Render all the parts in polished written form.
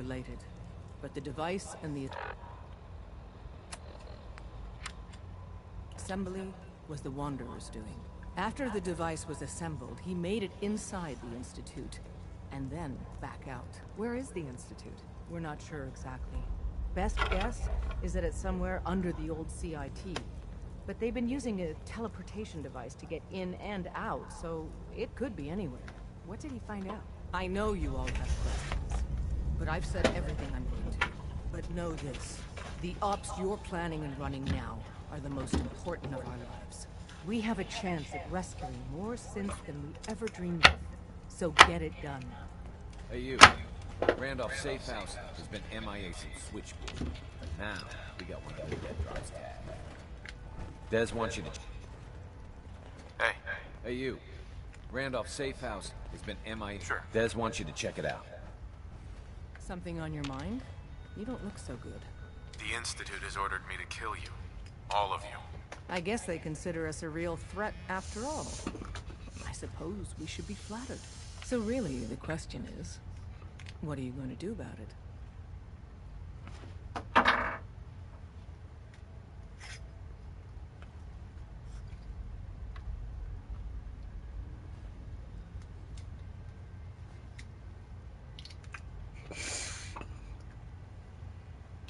related, but the device and the assembly was the Wanderer's doing. After the device was assembled, he made it inside the Institute, and then back out. Where is the Institute? We're not sure exactly. Best guess is that it's somewhere under the old CIT. But they've been using a teleportation device to get in and out, so it could be anywhere. What did he find out? I know you all have questions, but I've said everything I'm going to. But know this, the ops you're planning and running now are the most important of our lives. We have a chance at rescuing more synths than we ever dreamed of, so get it done. Hey you, Randolph Safe House has been MIA since Switchboard, but now we got one of the dead drops tag. Des wants you to... Hey. Hey you, Randolph Safe House has been MIA... Sure. Des wants you to check it out. Something on your mind? You don't look so good. The Institute has ordered me to kill you. All of you. I guess they consider us a real threat after all. I suppose we should be flattered. So really, the question is, what are you going to do about it?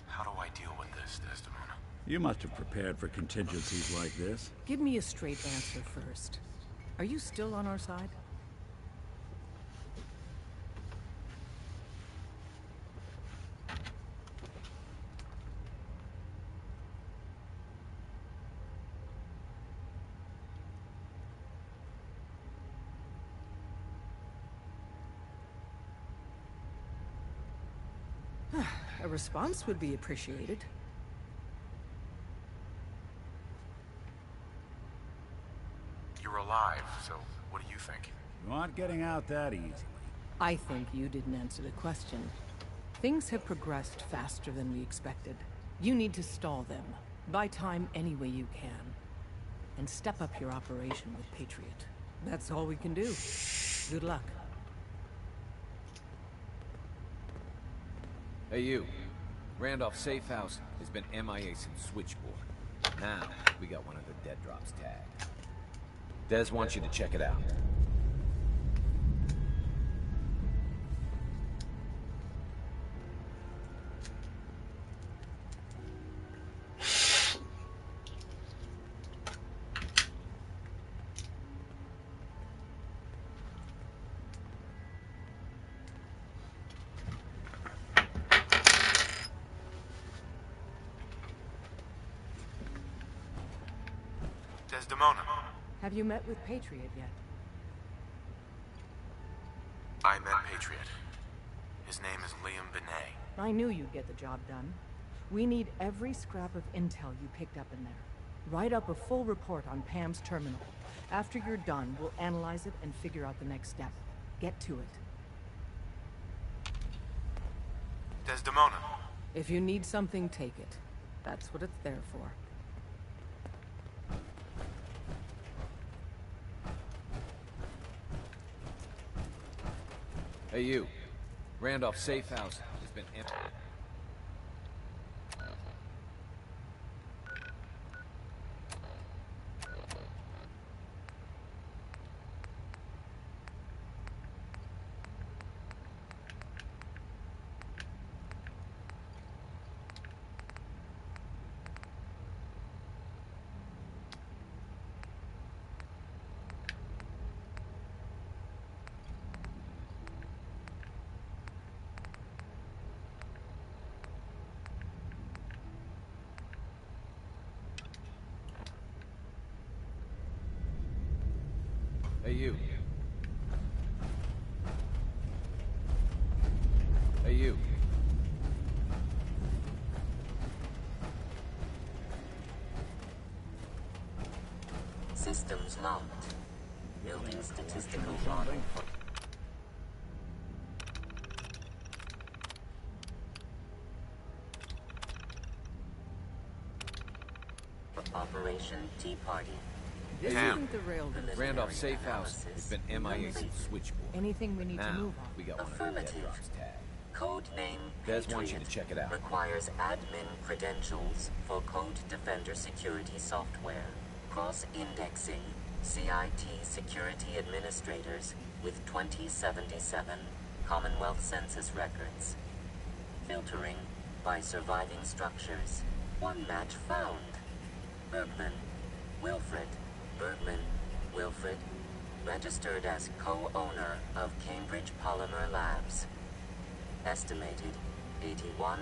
How do I deal with this, Desdemona? You must have prepared for contingencies like this. Give me a straight answer first. Are you still on our side? A response would be appreciated. You're alive, so what do you think? You aren't getting out that easily. I think you didn't answer the question. Things have progressed faster than we expected. You need to stall them. Buy time any way you can. And step up your operation with Patriot. That's all we can do. Good luck. Hey you, Randolph Safe House has been MIA since Switchboard. Now we got one of the dead drops tagged. Des wants you to check it out. Desdemona. Have you met with Patriot yet? I met Patriot. His name is Liam Benet. I knew you'd get the job done. We need every scrap of intel you picked up in there. Write up a full report on Pam's terminal. After you're done, we'll analyze it and figure out the next step. Get to it. Desdemona. If you need something, take it. That's what it's there for. Hey you, Randolph Safe House has been empty. Hey you. Hey you. Systems locked. Building statistical model for Operation Tea Party. This Damn. isn't the rail. Randolph Safe House has been MIA since Switchboard. Anything we need to Now move on? we got one of the dead Affirmative. drops tagged. Codename Des wants you Patriot to check it out. requires admin credentials for Code Defender security software, cross-indexing CIT security administrators with 2077 Commonwealth Census records, filtering by surviving structures. One match found. Bergman, Wilfred. Bergman, Wilfred, registered as co-owner of Cambridge Polymer Labs. Estimated 81%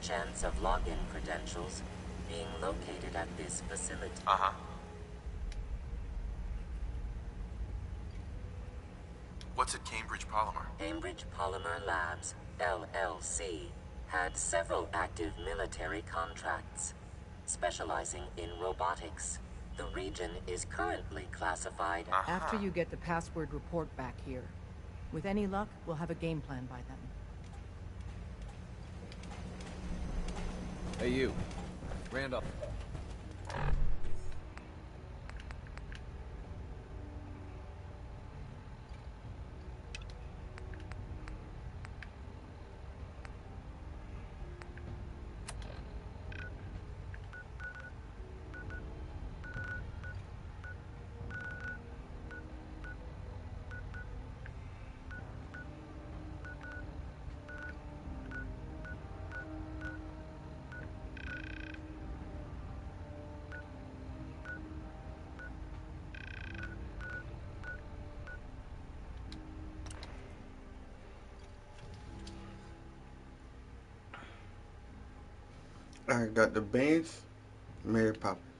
chance of login credentials being located at this facility. Uh-huh. What's at Cambridge Polymer? Cambridge Polymer Labs, LLC, had several active military contracts, specializing in robotics. The region is currently classified. After you get the password report back here. With any luck, we'll have a game plan by then. Hey, you. Randolph. I got the Baines, Mary Poppins.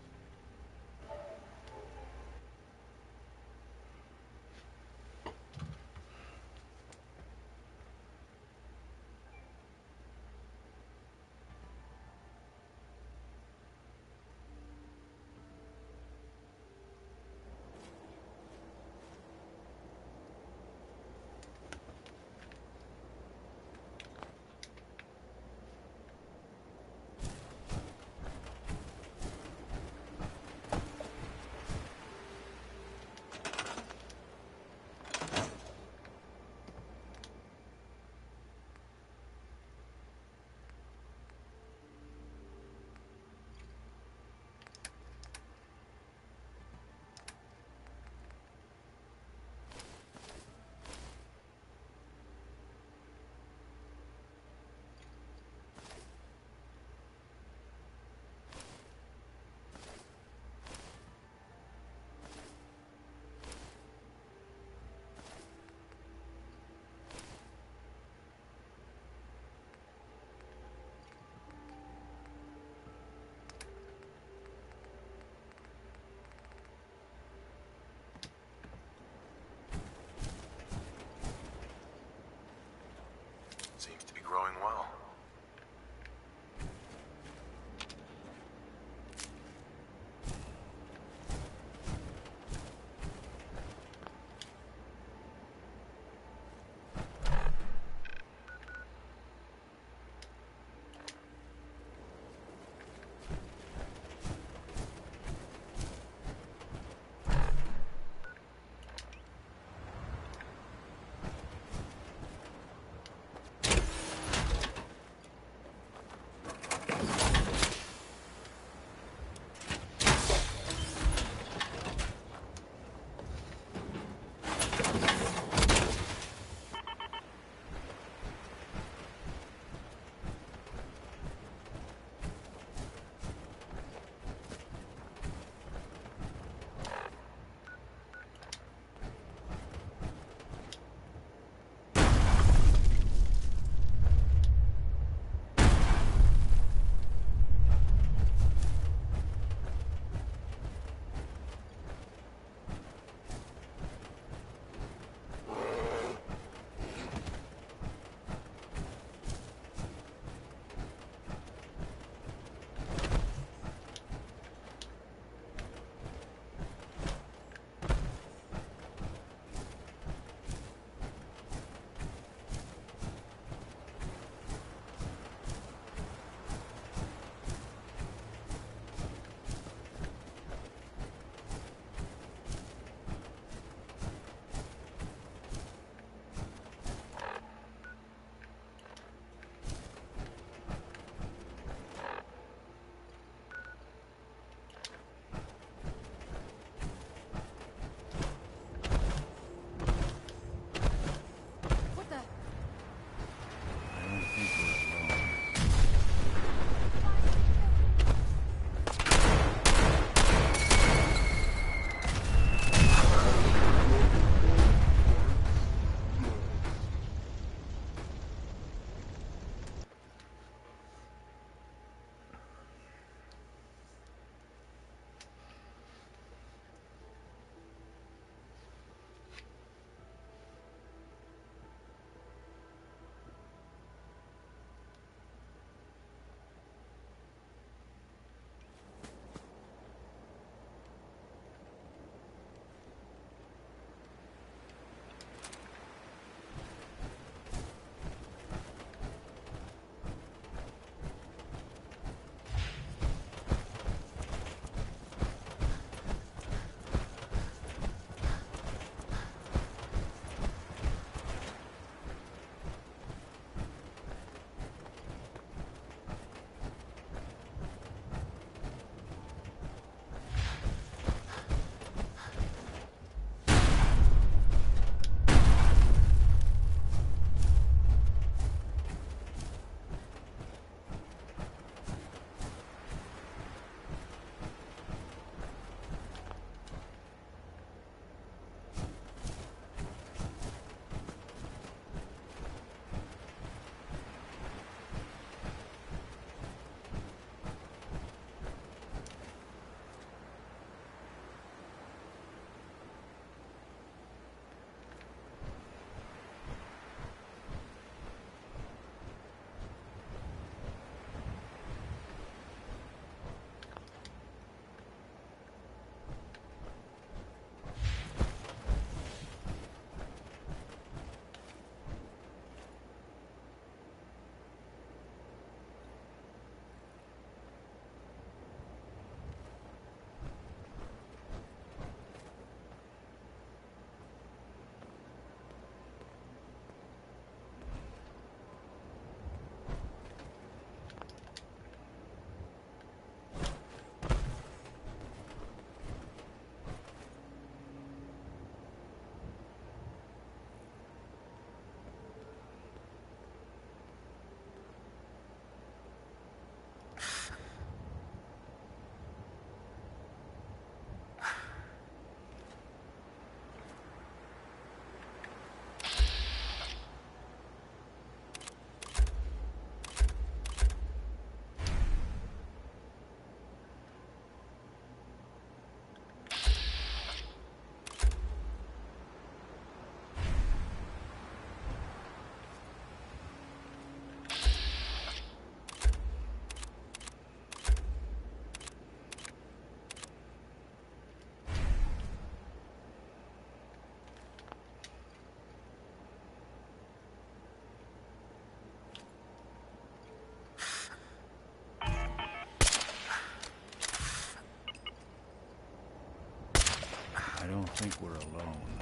think we're alone.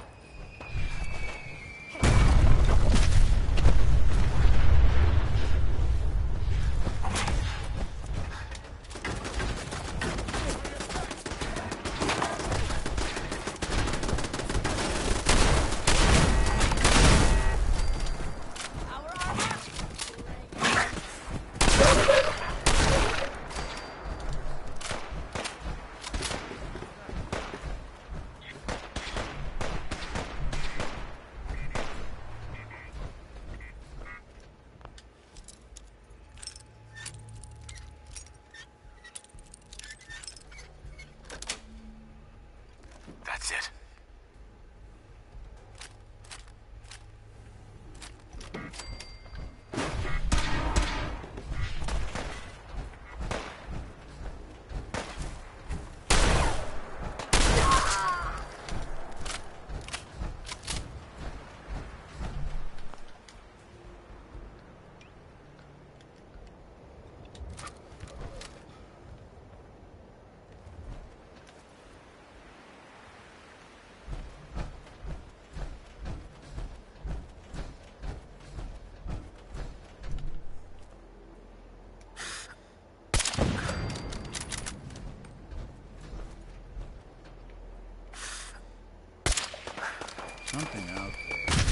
That's it. Something out there.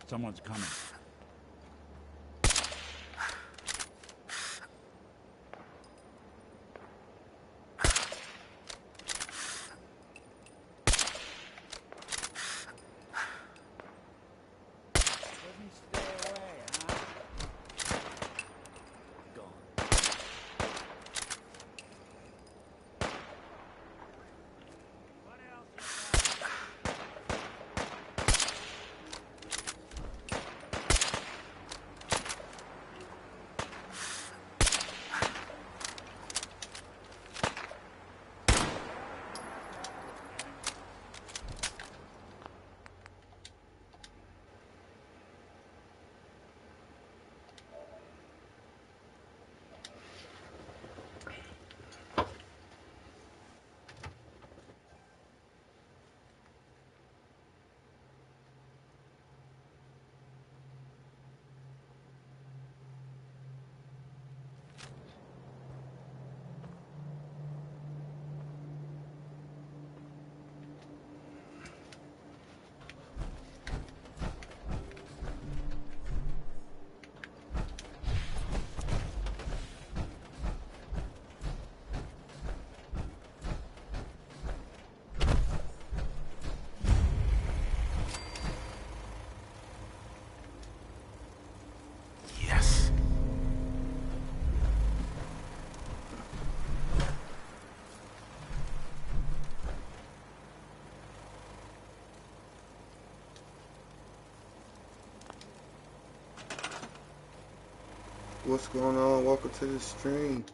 Someone's coming. What's going on? Welcome to the stream.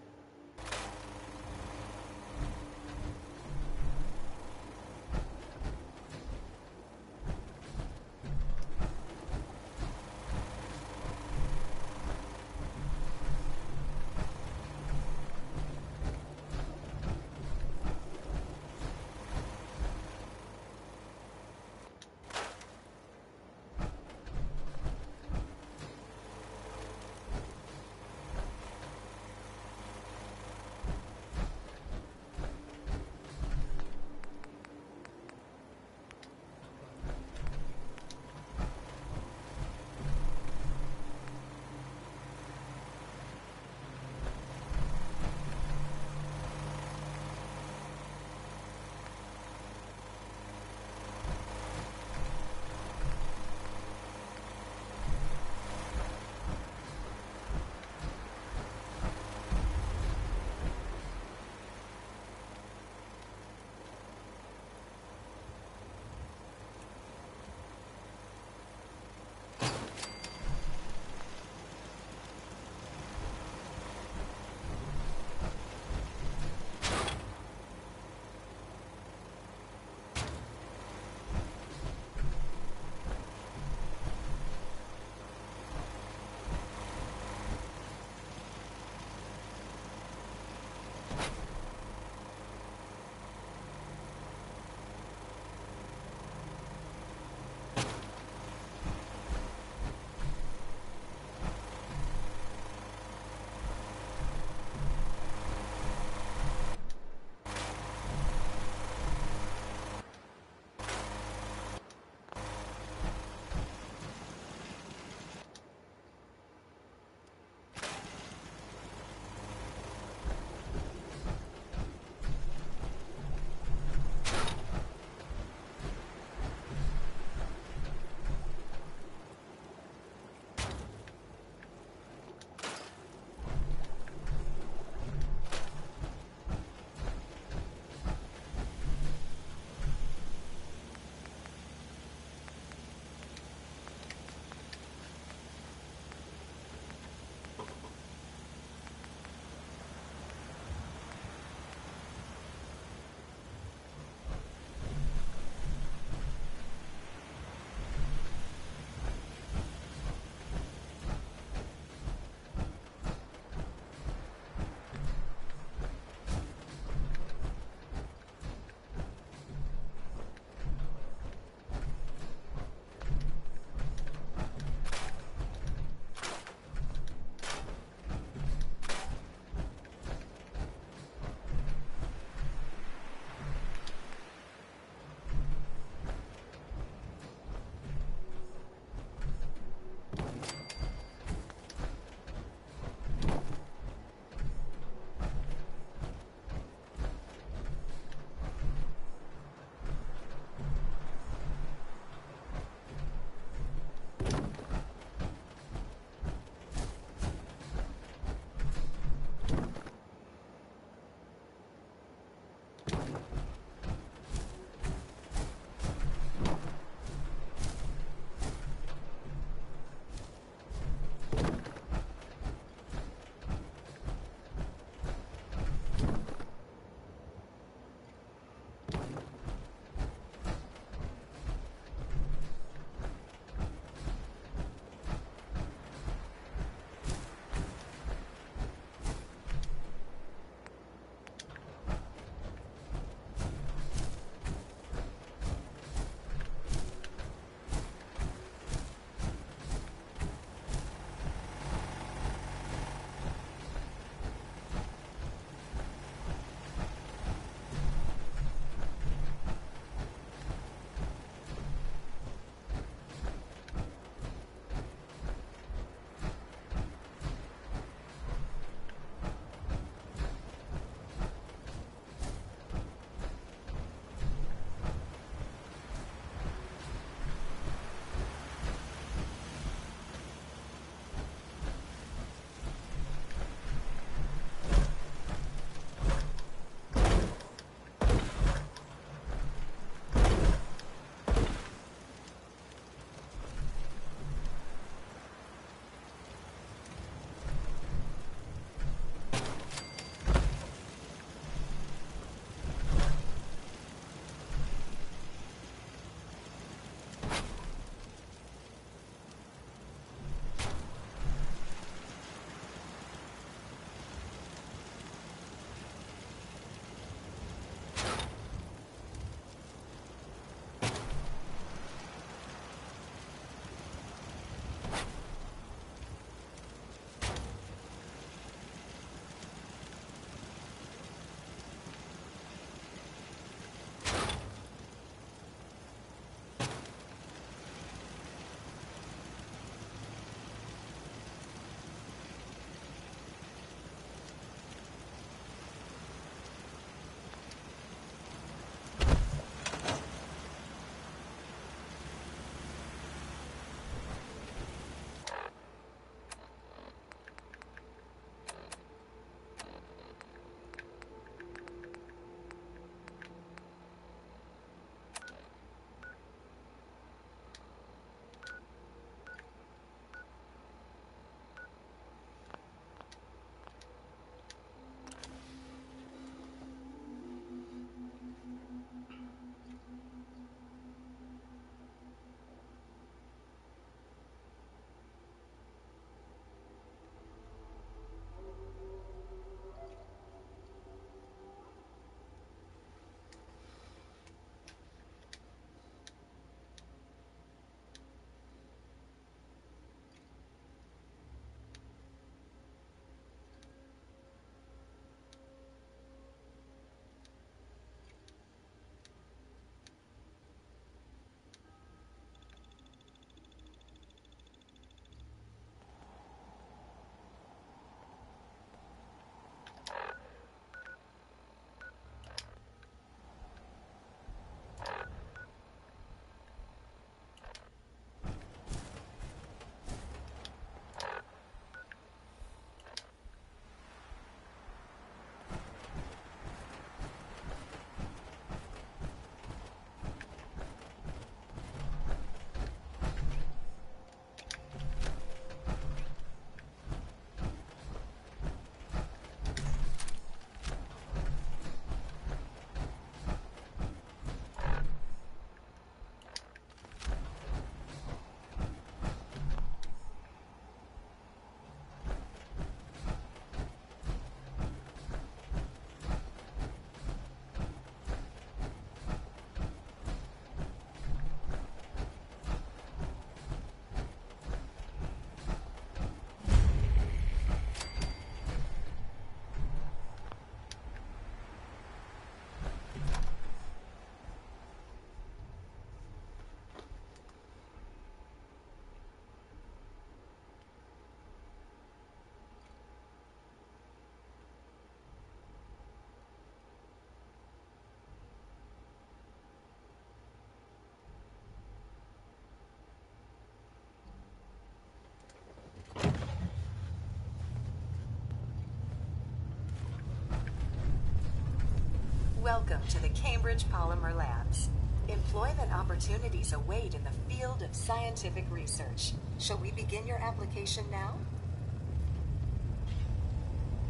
Welcome to the Cambridge Polymer Labs. Employment opportunities await in the field of scientific research. Shall we begin your application now?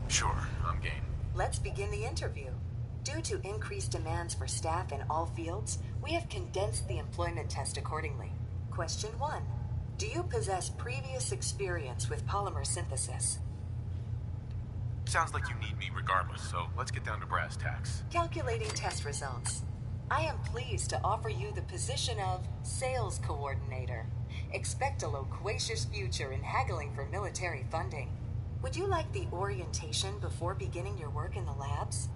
Sure, I'm game. Let's begin the interview. Due to increased demands for staff in all fields, we have condensed the employment test accordingly. Question 1. Do you possess previous experience with polymer synthesis? Sounds like you need me regardless, so let's get down to brass tacks. Calculating test results. I am pleased to offer you the position of Sales Coordinator. Expect a loquacious future in haggling for military funding. Would you like the orientation before beginning your work in the labs?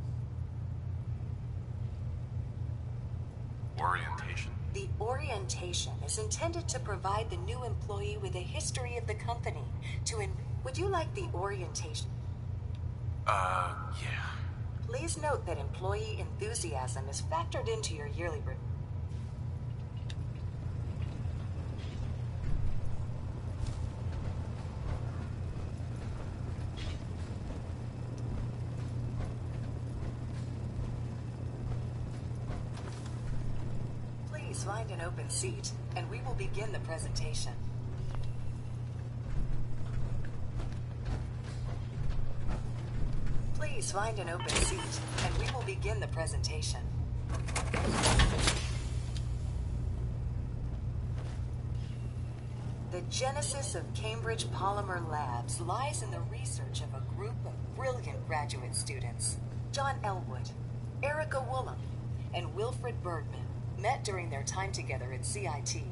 Orientation? The orientation is intended to provide the new employee with a history of the company. Would you like the orientation? Yeah. Please note that employee enthusiasm is factored into your yearly review. Please find an open seat, and we will begin the presentation. Please find an open seat, and we will begin the presentation. The genesis of Cambridge Polymer Labs lies in the research of a group of brilliant graduate students. John Elwood, Erica Woolham, and Wilfred Bergman met during their time together at CIT.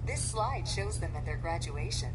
This slide shows them at their graduation.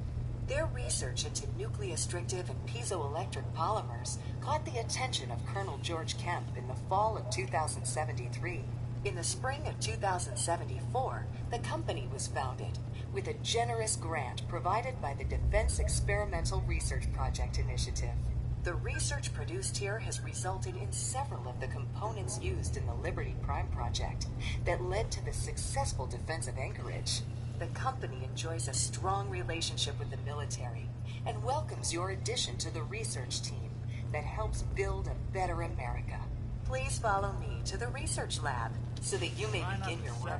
Their research into nucleostrictive and piezoelectric polymers caught the attention of Colonel George Kemp in the fall of 2073. In the spring of 2074, the company was founded, with a generous grant provided by the Defense Experimental Research Project Initiative. The research produced here has resulted in several of the components used in the Liberty Prime project that led to the successful defense of Anchorage. The company enjoys a strong relationship with the military and welcomes your addition to the research team that helps build a better America. Please follow me to the research lab so that you may begin your work.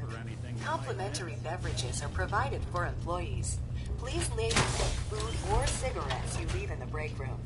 Complimentary beverages are provided for employees. Please label what food or cigarettes you leave in the break room.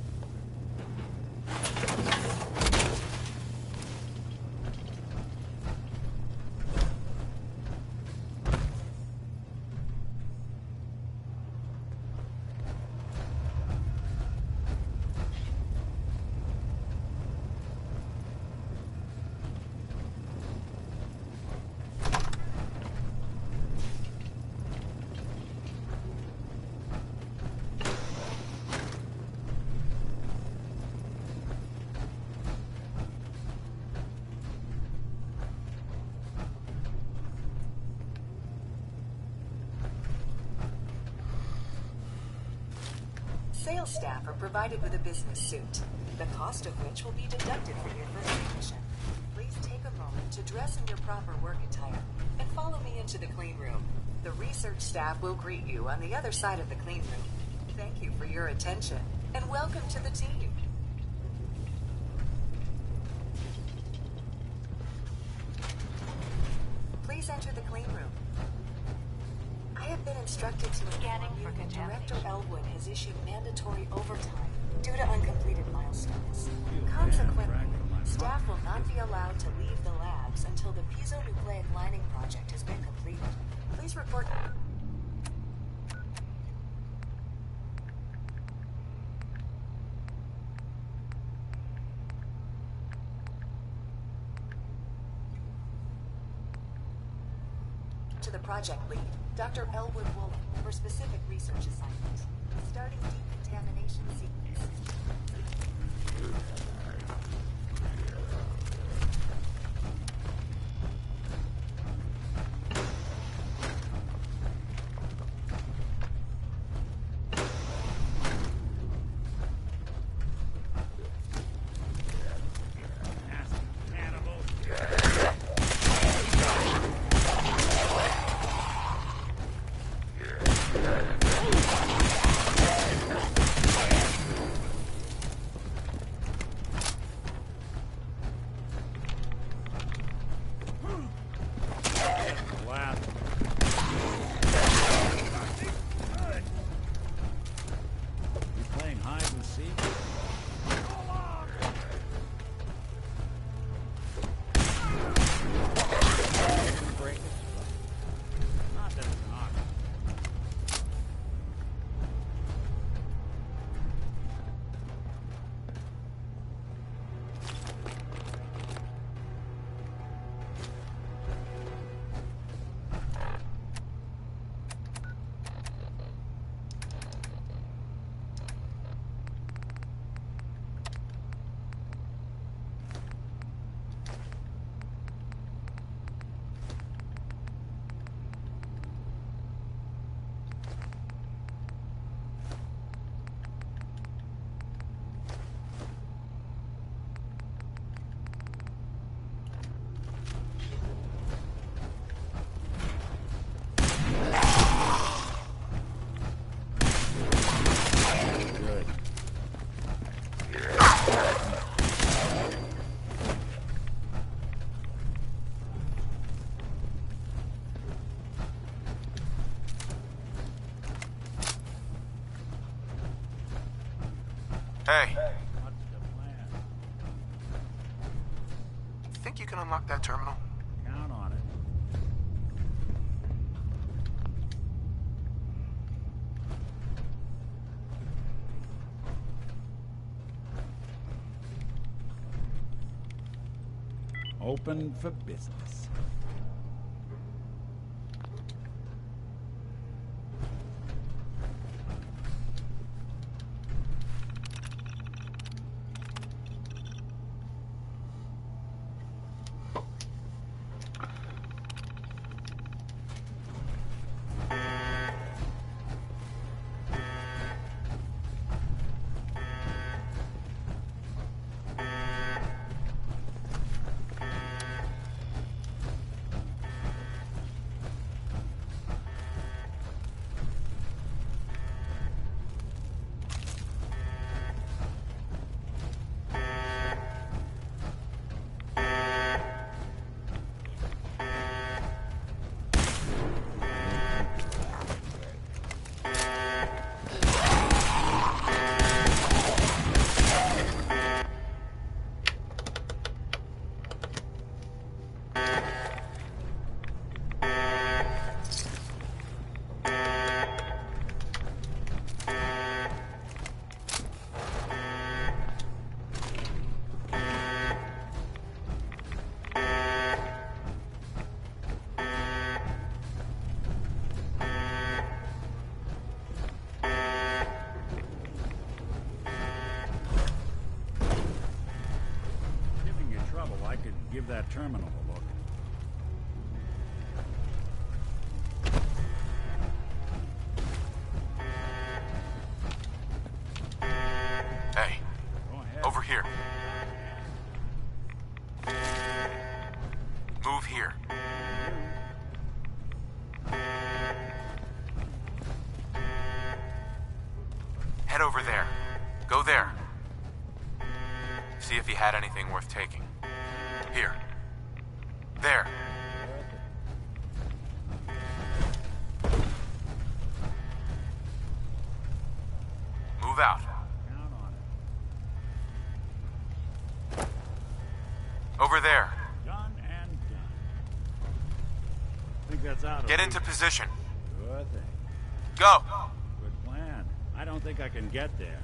Sales staff are provided with a business suit, the cost of which will be deducted from your first commission. Please take a moment to dress in your proper work attire and follow me into the clean room. The research staff will greet you on the other side of the clean room. Thank you for your attention, and welcome to the team. Please enter the clean room. I have been instructed to inform you that Director Elwood has issued mandatory overtime due to uncompleted milestones. Consequently, staff will not be allowed to leave the labs until the piezonucleic lining project has been completed. Please report. To the project lead, Dr. Elwood Woolham, for specific research assignment. Starting decontamination sequence. Hey, What's the plan? think you can unlock that terminal? Count on it. Open for business. Giving you trouble, I could give that terminal a look. Hey, Go ahead. over here. Move here. Head over there. Go there. See if he had anything worth taking. Here. There. Move out. Count on it. Over there. Done and done. Think that's out of Get reach. into position. Good thing. Go. Good plan. I don't think I can get there.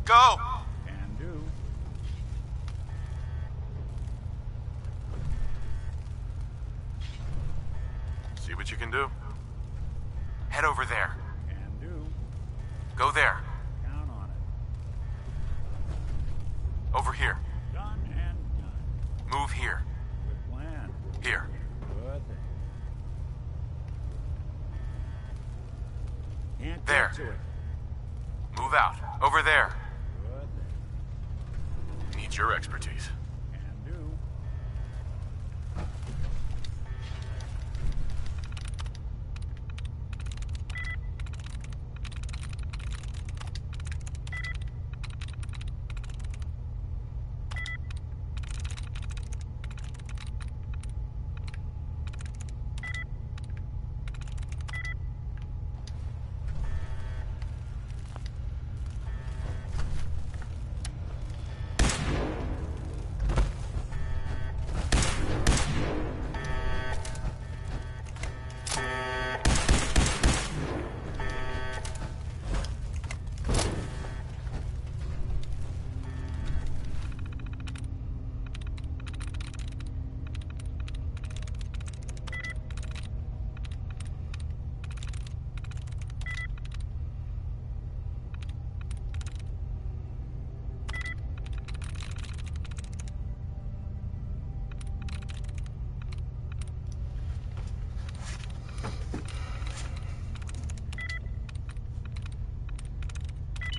Go. Can do. See what you can do. Head over there. Can do. Go there. Count on it. Over here. Done and done. Move here. Good plan. Here. Good thing. Can't There. get to it. Move out. Over there. Good thing. Needs your expertise. Can do.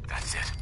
That's it.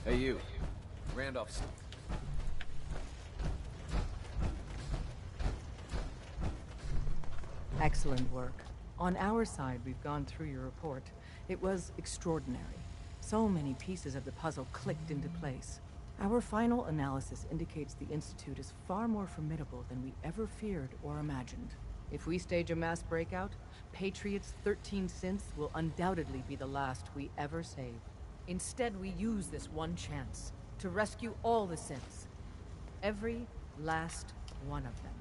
Hey, you. Randolph. Excellent work. On our side, we've gone through your report. It was extraordinary. So many pieces of the puzzle clicked into place. Our final analysis indicates the Institute is far more formidable than we ever feared or imagined. If we stage a mass breakout, Patriot's 13 synths will undoubtedly be the last we ever save. Instead, we use this one chance to rescue all the synths. Every last one of them.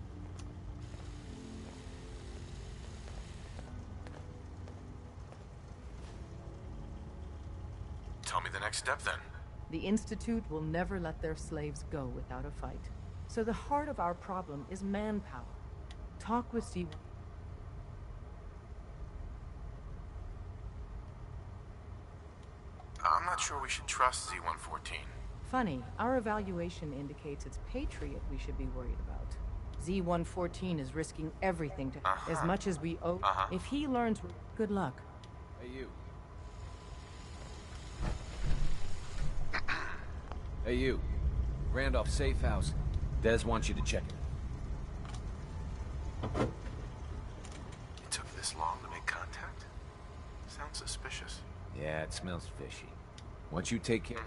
Tell me the next step then. The Institute will never let their slaves go without a fight. So the heart of our problem is manpower. Talk with Z. I'm not sure we should trust Z-114. Funny, our evaluation indicates it's Patriot we should be worried about. Z-114 is risking everything to as much as we owe. If he learns, good luck. Hey, you. Hey, you. Randolph safe house. Des wants you to check it. It took this long to make contact? Sounds suspicious. Yeah, it smells fishy. Once you take care...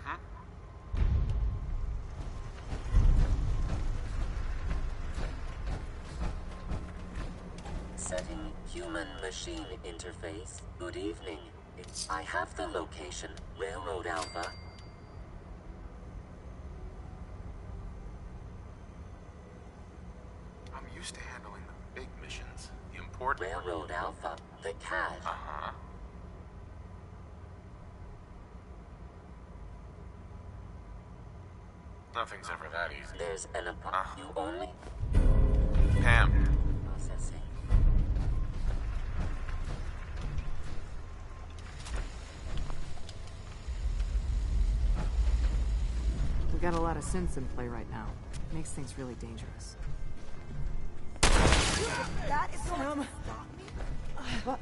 Setting human-machine interface. Good evening. I have the location. Railroad Alpha. I'm used to handling the big missions. The important... Railroad Alpha. The CAD. Uh-huh. Nothing's ever that easy. There's an You only... Pam. Processing. We got a lot of synths in play right now. Makes things really dangerous. That is him. What?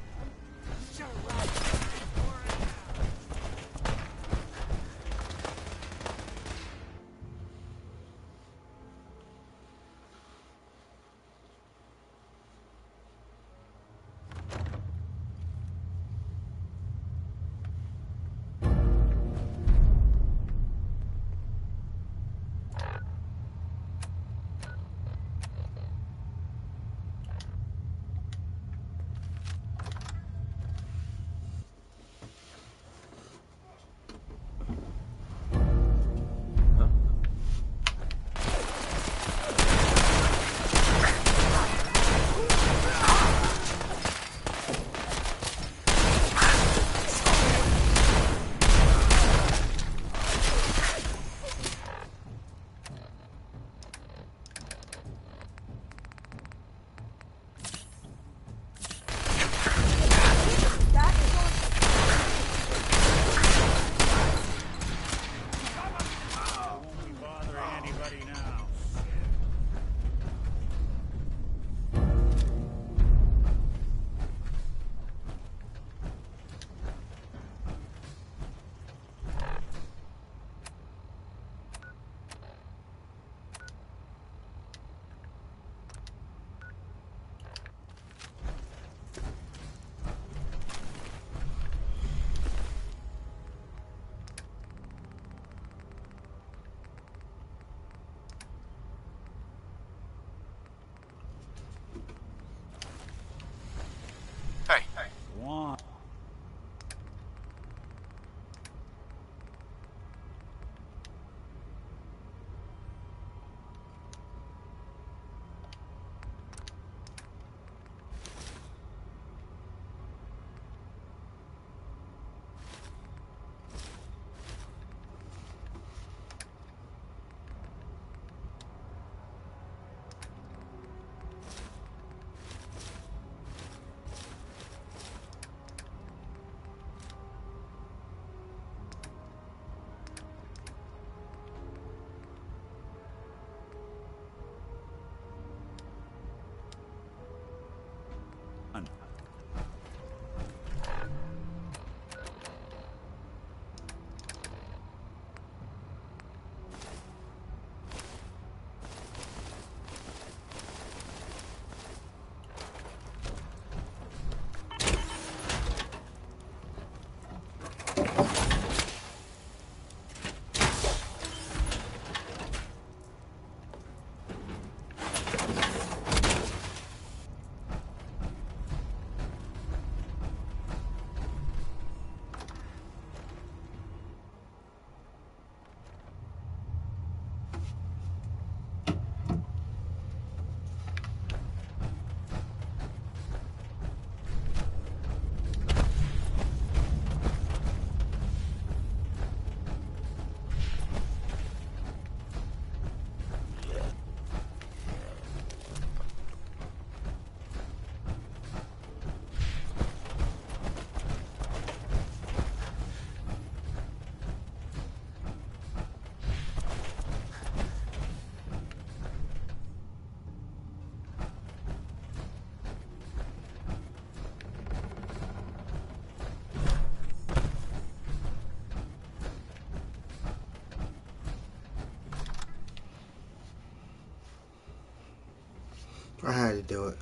I had to do it.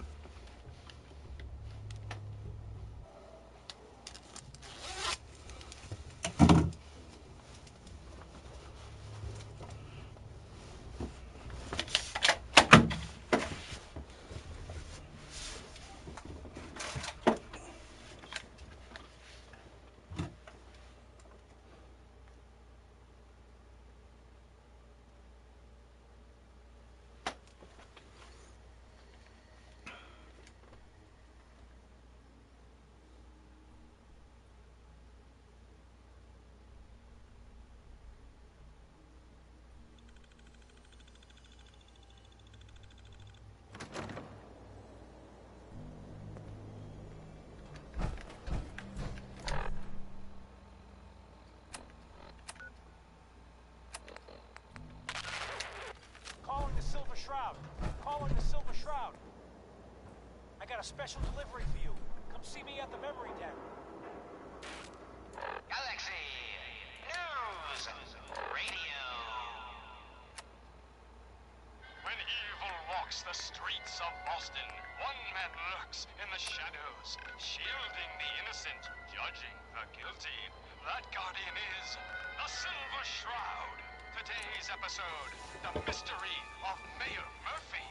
Calling the Silver Shroud. Calling the Silver Shroud. I got a special delivery for you. Come see me at the memory den. Galaxy News Radio. When evil walks the streets of Boston, one man lurks in the shadows, shielding the innocent, judging the guilty. That guardian is the Silver Shroud. Today's episode, the mystery of Mayor Murphy.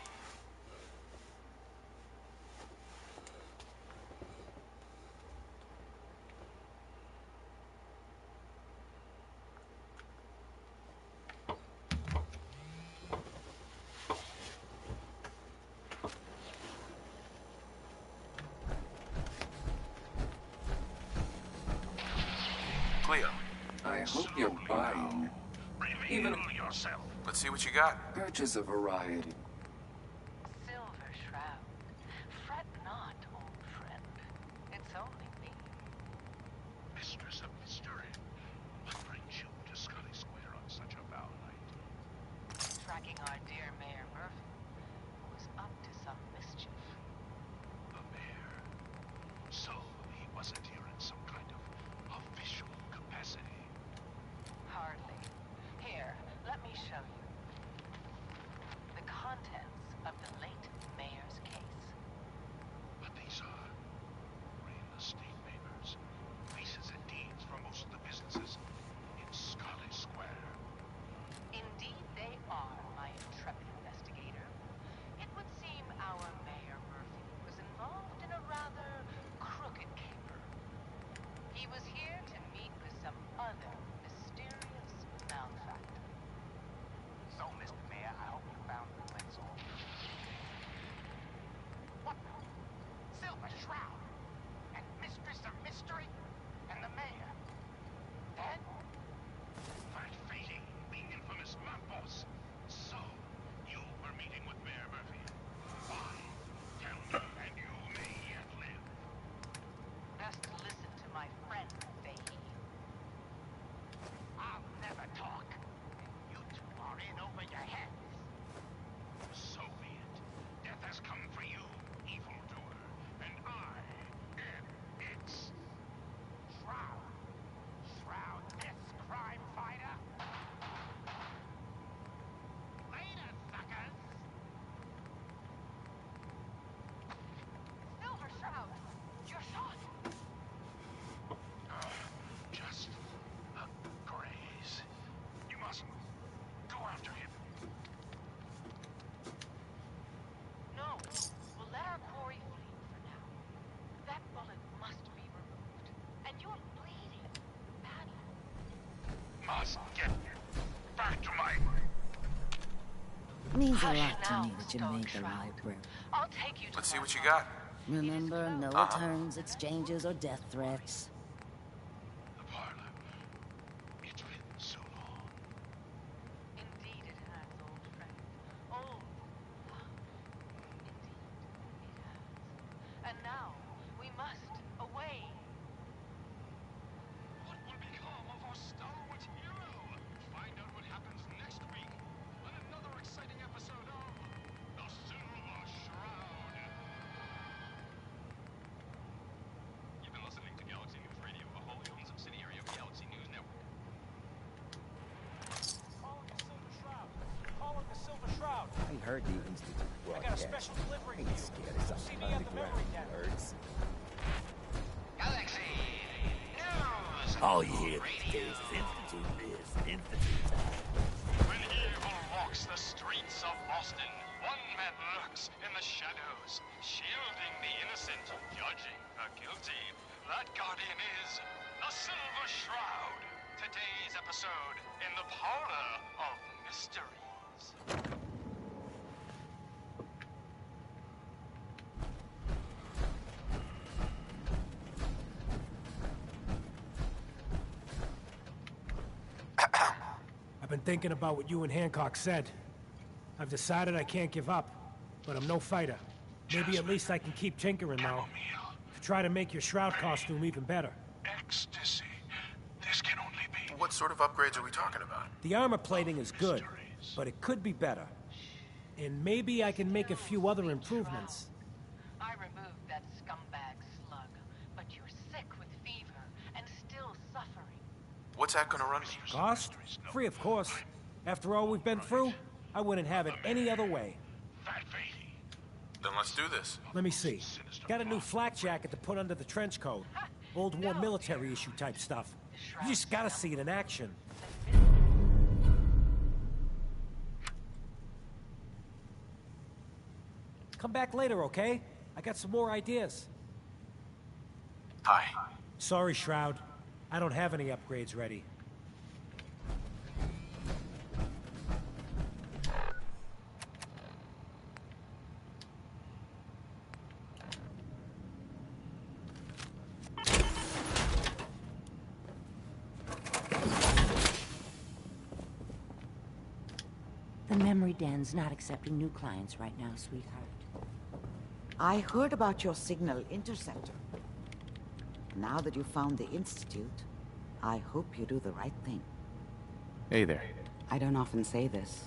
Cleo, I hope you're buying. Reveal yourself. let's see what you got. Purchase a variety. Silver Shroud. Fret not, old friend. It's only me. Mistress of mystery. What brings you to Scully Square on such a foul night? Tracking our dear Mayor Murphy, who was up to some mischief. The mayor. So he wasn't here in some kind of official capacity. Hardly. Here, let me show you. The contents of the late mayor's case. But these are real estate papers. Leases and deeds for most of the businesses in Scully Square. Indeed they are, my intrepid investigator. It would seem our Mayor Murphy was involved in a rather crooked caper. He was here to meet with some other mysterious malefactor. So, Mr. Mayor, I hope you found the place all. What the? Silver Shroud? And Mistress of Mystery? And the mayor? Dead? Fat Fady, the infamous mob boss. So, you were meeting with Mayor Murphy. Why? Tell me, and you may yet live. Best listen to my friend, Fahey. I'll never talk. You two are in over your heads. So be it. Death has come for you, evildoer, and I am its Shroud. Shroud this crime fighter. Later, suckers. Silver Shroud! You're shot! Just a graze. You mustn't go after him. No, we'll let our quarry flee for now. That bullet must be removed. And you're bleeding badly. Must get back to my... Means a Hush lot to now, me that you Stone made the Shroud. library. I'll take you to Let's see my what you farm. got. Remember, no returns, exchanges, or death threats. The parlor. It's been so long. Indeed it has, old friend. Old love. Indeed it has. And now, we must away. What will become of our stalwart hero? Find out what happens next week on another exciting episode of The Silver Shroud. You've been listening to Galaxy News Radio, a wholly owned subsidiary of Galaxy News Network. Calling the Silver Shroud. Calling the Silver Shroud. I heard the Institute brought got a special delivery for you. Come see me at the memory den. Galaxy News! All you hear these days is Institute this, Institute that. When evil walks the streets of Boston, one man lurks in the shadows, shielding the innocent, judging the guilty. That guardian is the Silver Shroud. Today's episode in the Parlor of Mysteries. I've been thinking about what you and Hancock said. I've decided I can't give up, but I'm no fighter. Maybe at least I can keep tinkering, though, to try to make your Shroud costume even better. Ecstasy. This can only be... What sort of upgrades are we talking about? The armor plating is good, but it could be better. And maybe I can make a few other improvements. I removed that scumbag slug, but you're sick with fever and still suffering. What's that gonna run me? Cost? Free, of course. After all we've been through, I wouldn't have it any other way. Then let's do this. Let me see. Got a new flak jacket to put under the trench coat. Old war military issue type stuff. You just gotta see it in action. Come back later, okay? I got some more ideas. Hi. Sorry, Shroud. I don't have any upgrades ready. The memory den's not accepting new clients right now, sweetheart. I heard about your signal interceptor. Now that you found the Institute, I hope you do the right thing. Hey there. I don't often say this,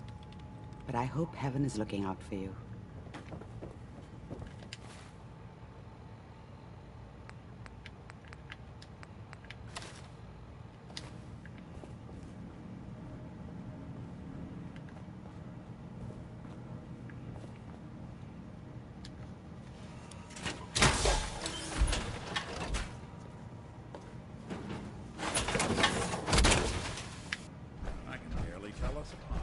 but I hope heaven is looking out for you. I can barely tell us apart.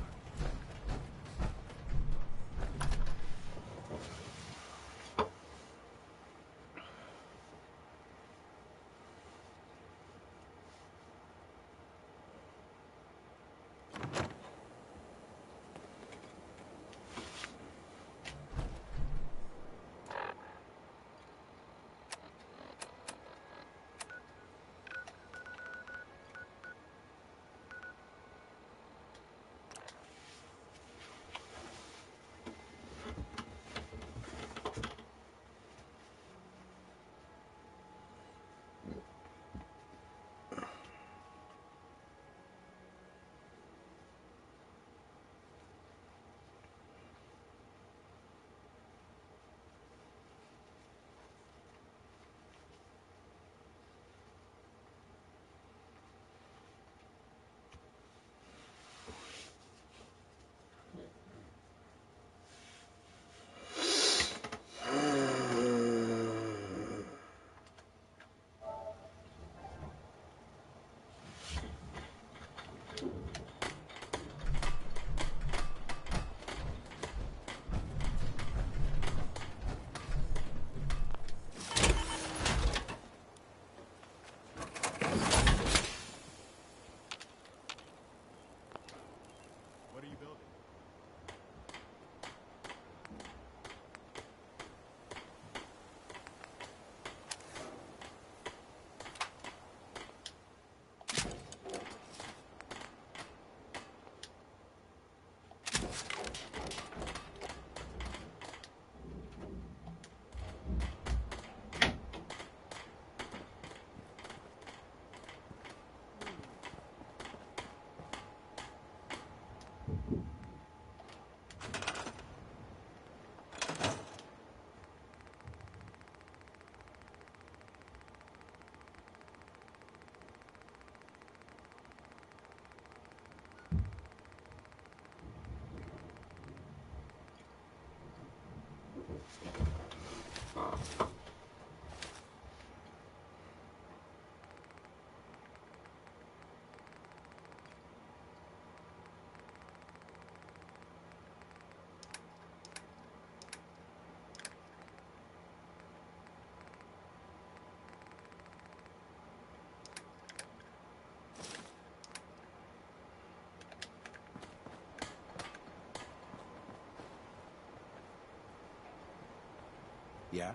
Yeah?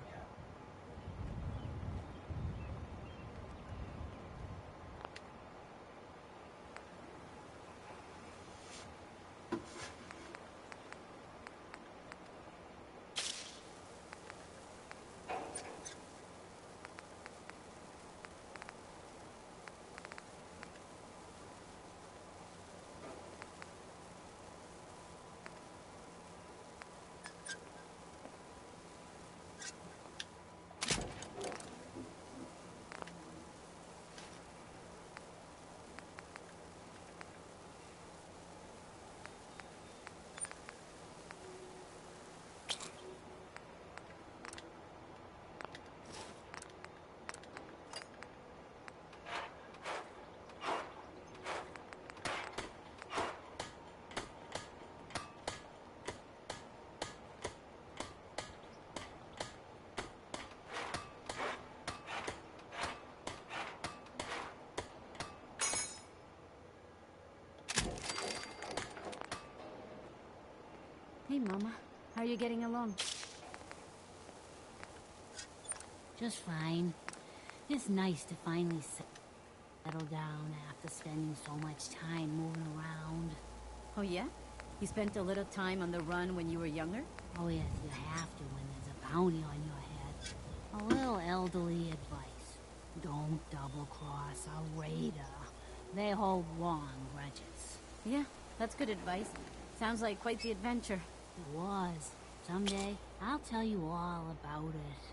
Hey, Mama. How are you getting along? Just fine. It's nice to finally settle down after spending so much time moving around. Oh, yeah? You spent a little time on the run when you were younger? Oh, yes, you have to when there's a bounty on your head. A little elderly advice. Don't double-cross a raider. They hold long grudges. Yeah, that's good advice. Sounds like quite the adventure. It was. Someday, I'll tell you all about it.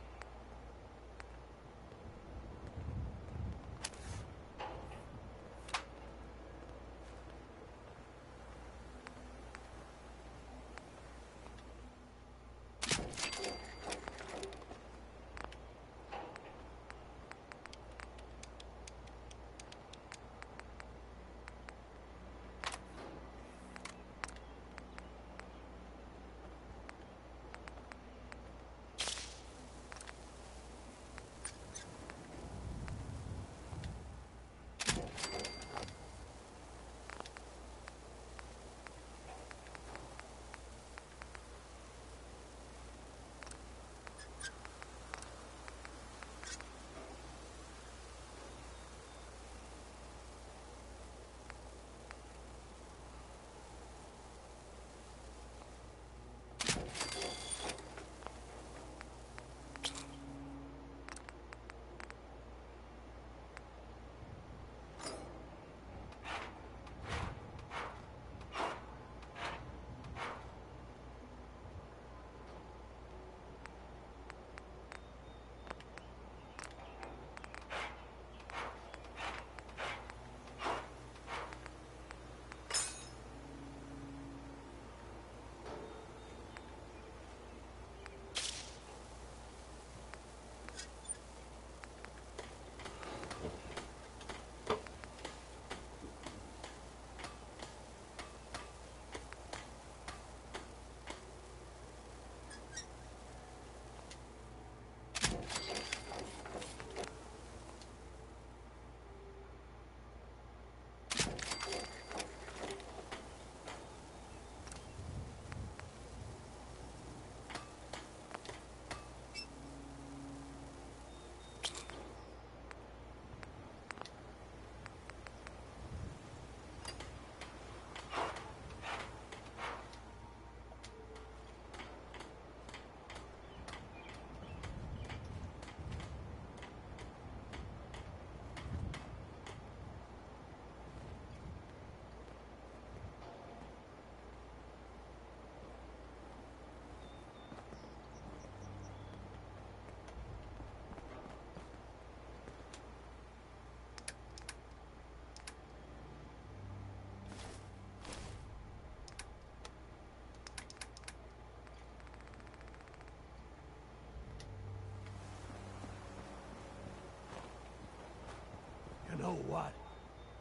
You know what?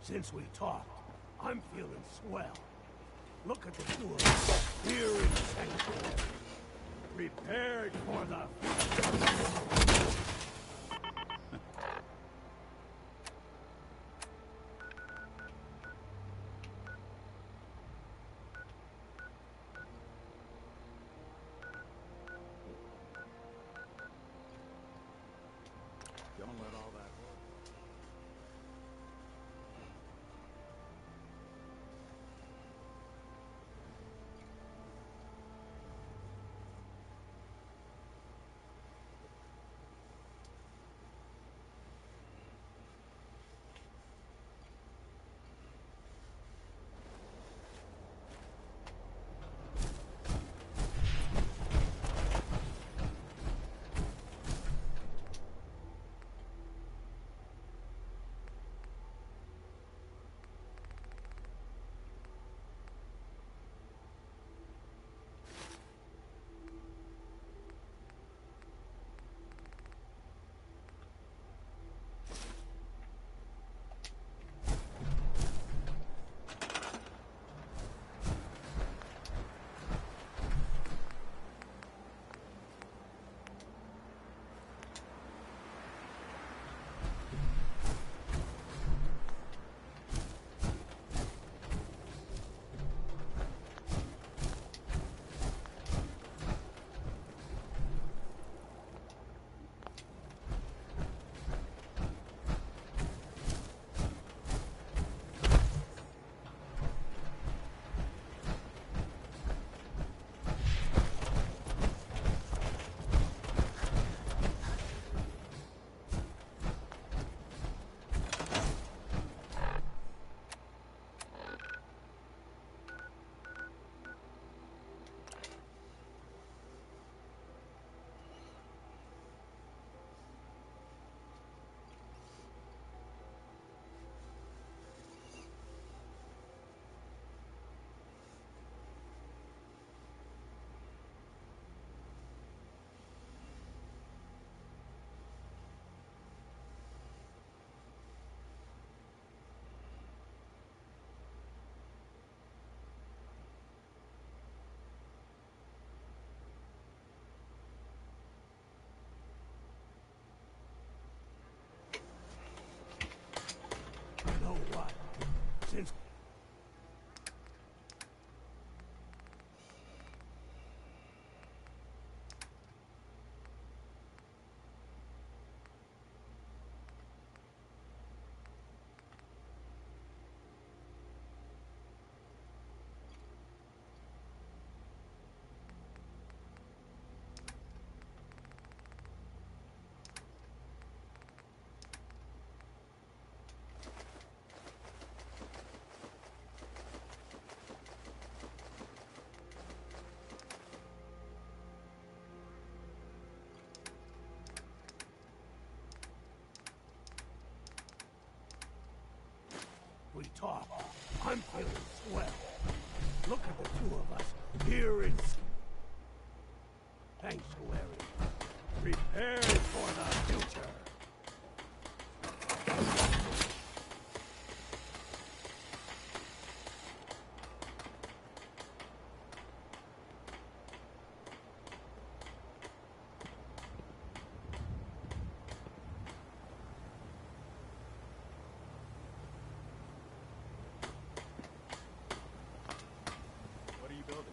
Since we talked, I'm feeling swell. Look at the two of us here in Sanctuary, prepared for the future. Don't let all that hold. You know what? Since we talk, I'm feeling swell. Look at the two of us here in Sanctuary, prepared for the future. What are you building?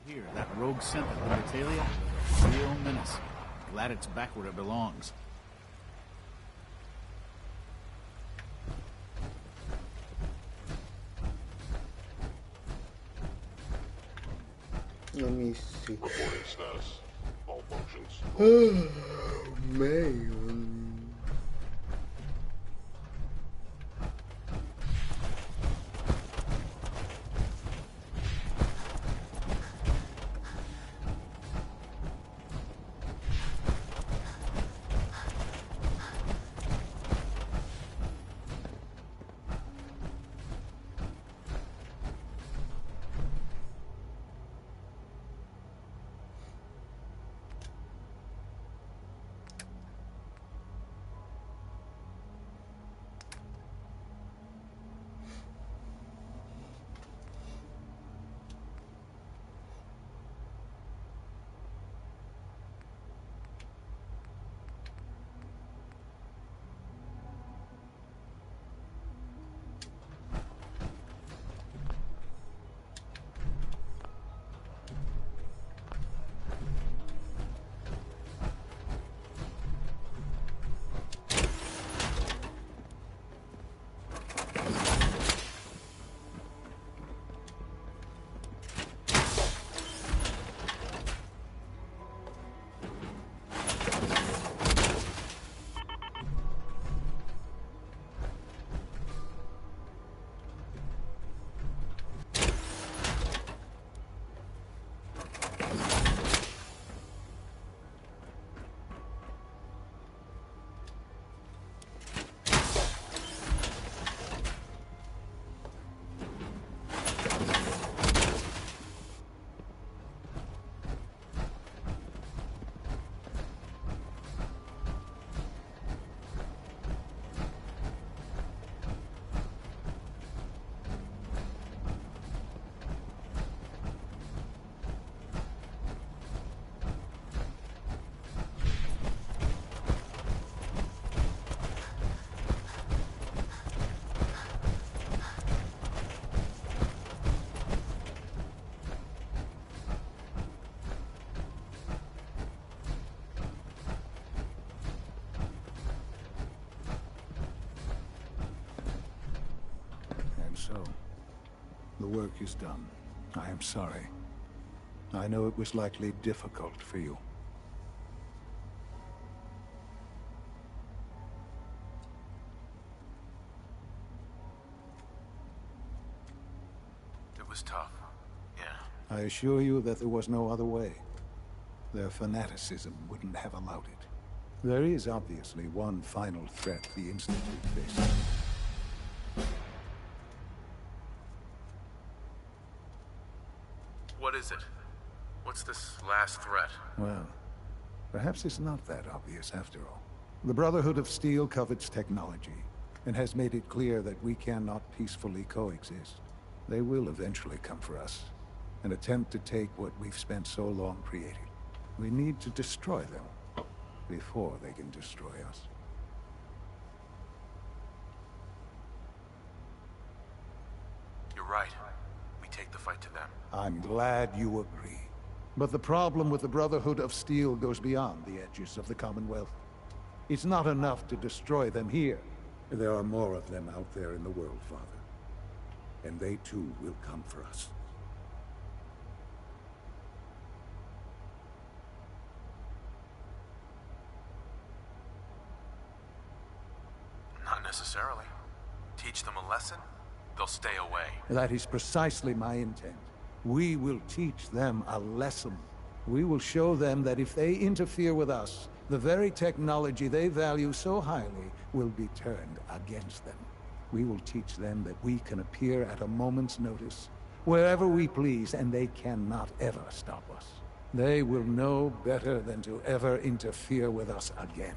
Here, that rogue scent at Libertalia, real menace. Glad it's back where it belongs. Let me see. Reporting status. All functions. Oh, man. So, the work is done. I am sorry. I know it was likely difficult for you. It was tough. Yeah. I assure you that there was no other way. Their fanaticism wouldn't have allowed it. There is obviously one final threat the Institute faces. What is it? What's this last threat? Well, perhaps it's not that obvious after all. The Brotherhood of Steel covets technology, and has made it clear that we cannot peacefully coexist. They will eventually come for us, and attempt to take what we've spent so long creating. We need to destroy them, before they can destroy us. You're right. We take the fight to them. I'm glad you agree. But the problem with the Brotherhood of Steel goes beyond the edges of the Commonwealth. It's not enough to destroy them here. There are more of them out there in the world, Father. And they too will come for us. Not necessarily. Teach them a lesson, they'll stay away. That is precisely my intent. We will teach them a lesson. We will show them that if they interfere with us, the very technology they value so highly will be turned against them. We will teach them that we can appear at a moment's notice, wherever we please, and they cannot ever stop us. They will know better than to ever interfere with us again.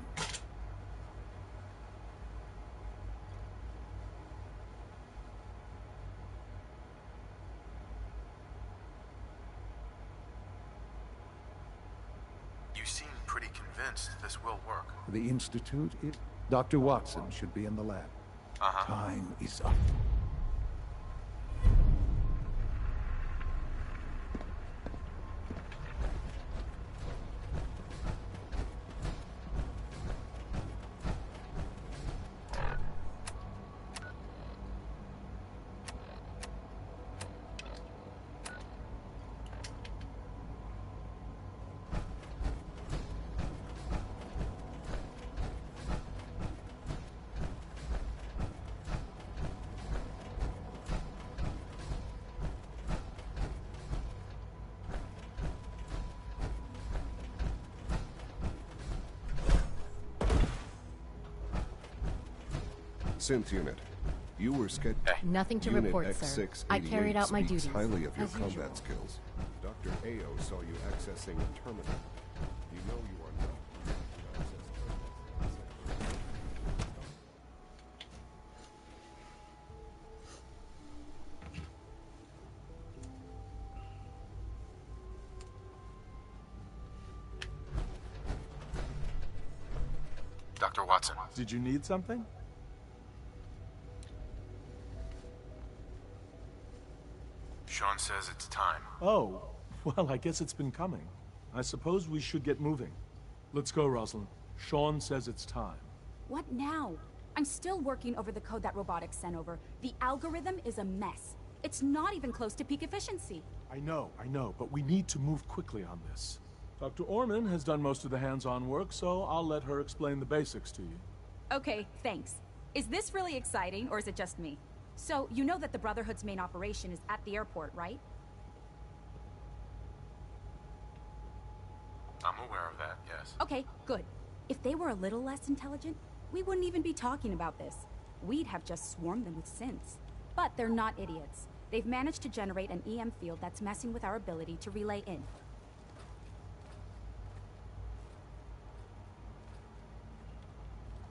You seem pretty convinced this will work. The Institute is... Dr. Watson should be in the lab. Time is up. Synth unit. You were scheduled. Nothing to Unit report, sir. X688 I carried out my speaks duties, highly of your as combat usual. skills. Dr. Ao saw you accessing a terminal. You know you are not. Dr. Watson. Did you need something? Sean says it's time. Oh, well, I guess it's been coming. I suppose we should get moving. Let's go, Rosalind. Sean says it's time. What now? I'm still working over the code that robotics sent over. The algorithm is a mess. It's not even close to peak efficiency. I know, but we need to move quickly on this. Dr. Orman has done most of the hands-on work, so I'll let her explain the basics to you. Okay, thanks. Is this really exciting, or is it just me? So, you know that the Brotherhood's main operation is at the airport, right? I'm aware of that, yes. Okay, good. If they were a little less intelligent, we wouldn't even be talking about this. We'd have just swarmed them with synths. But they're not idiots. They've managed to generate an EM field that's messing with our ability to relay in.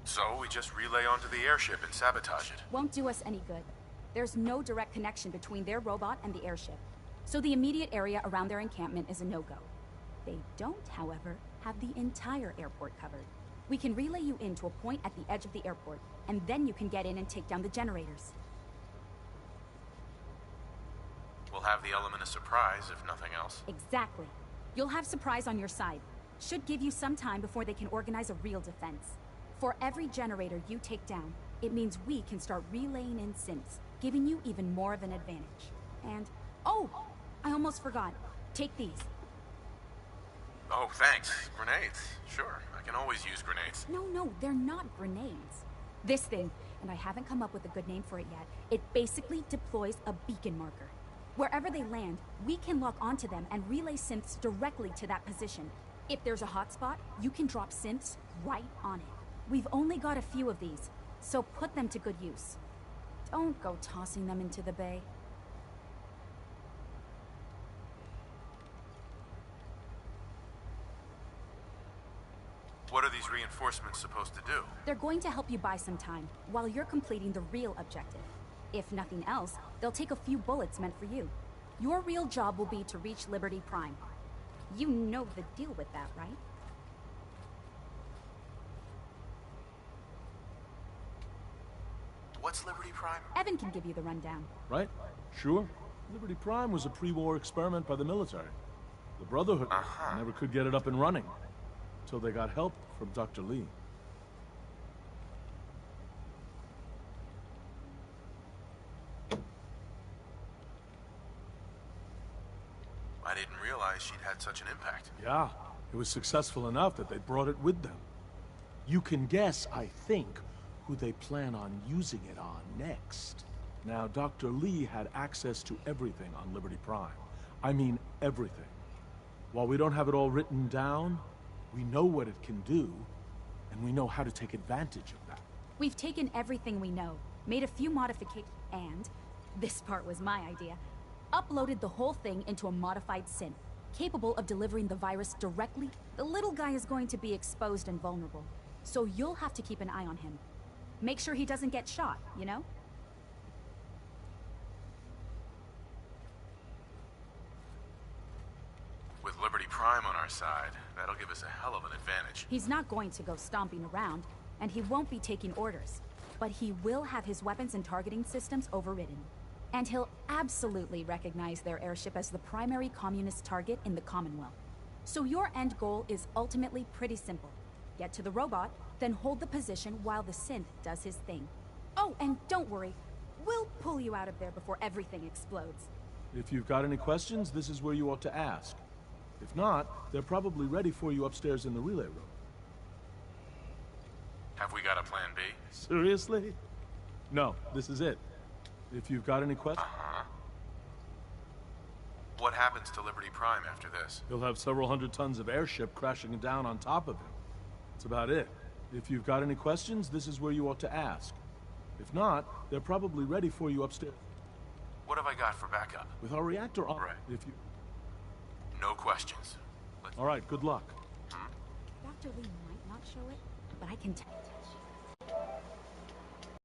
So we just relay onto the airship and sabotage it. Won't do us any good. There's no direct connection between their robot and the airship. So the immediate area around their encampment is a no-go. They don't, however, have the entire airport covered. We can relay you in to a point at the edge of the airport, and then you can get in and take down the generators. We'll have the element of surprise, if nothing else. Exactly. You'll have surprise on your side. Should give you some time before they can organize a real defense. For every generator you take down, it means we can start relaying in synths, giving you even more of an advantage. And, oh, I almost forgot. Take these. Oh, thanks. Grenades. Sure, I can always use grenades. No, they're not grenades. This thing, and I haven't come up with a good name for it yet, it basically deploys a beacon marker. Wherever they land, we can lock onto them and relay synths directly to that position. If there's a hotspot, you can drop synths right on it. We've only got a few of these, so put them to good use. Don't go tossing them into the bay. What are these reinforcements supposed to do? They're going to help you buy some time, while you're completing the real objective. If nothing else, they'll take a few bullets meant for you. Your real job will be to reach Liberty Prime. You know the deal with that, right? What's Liberty Prime? Evan can give you the rundown. Right? Sure. Liberty Prime was a pre-war experiment by the military. The Brotherhood never could get it up and running, until they got help from Dr. Lee. I didn't realize she'd had such an impact. Yeah, it was successful enough that they brought it with them. You can guess, I think, who they plan on using it on next. Now, Dr. Lee had access to everything on Liberty Prime. I mean everything. While we don't have it all written down, we know what it can do, and we know how to take advantage of that. We've taken everything we know, made a few modifications, and, this part was my idea, uploaded the whole thing into a modified synth, capable of delivering the virus directly. The little guy is going to be exposed and vulnerable, so you'll have to keep an eye on him. Make sure he doesn't get shot, you know? With Liberty Prime on our side, that'll give us a hell of an advantage. He's not going to go stomping around, and he won't be taking orders. But he will have his weapons and targeting systems overridden. And he'll absolutely recognize their airship as the primary communist target in the Commonwealth. So your end goal is ultimately pretty simple. Get to the robot, then hold the position while the synth does his thing. Oh, and don't worry. We'll pull you out of there before everything explodes. If you've got any questions, this is where you ought to ask. If not, they're probably ready for you upstairs in the relay room. Have we got a plan B? Seriously? No, this is it. If you've got any questions... What happens to Liberty Prime after this? He'll have several hundred tons of airship crashing down on top of him. That's about it. If you've got any questions, this is where you ought to ask. If not, they're probably ready for you upstairs. What have I got for backup? With our reactor on, Right. if you... No questions. All right, good luck. Dr. Lee might not show it, but I can tell.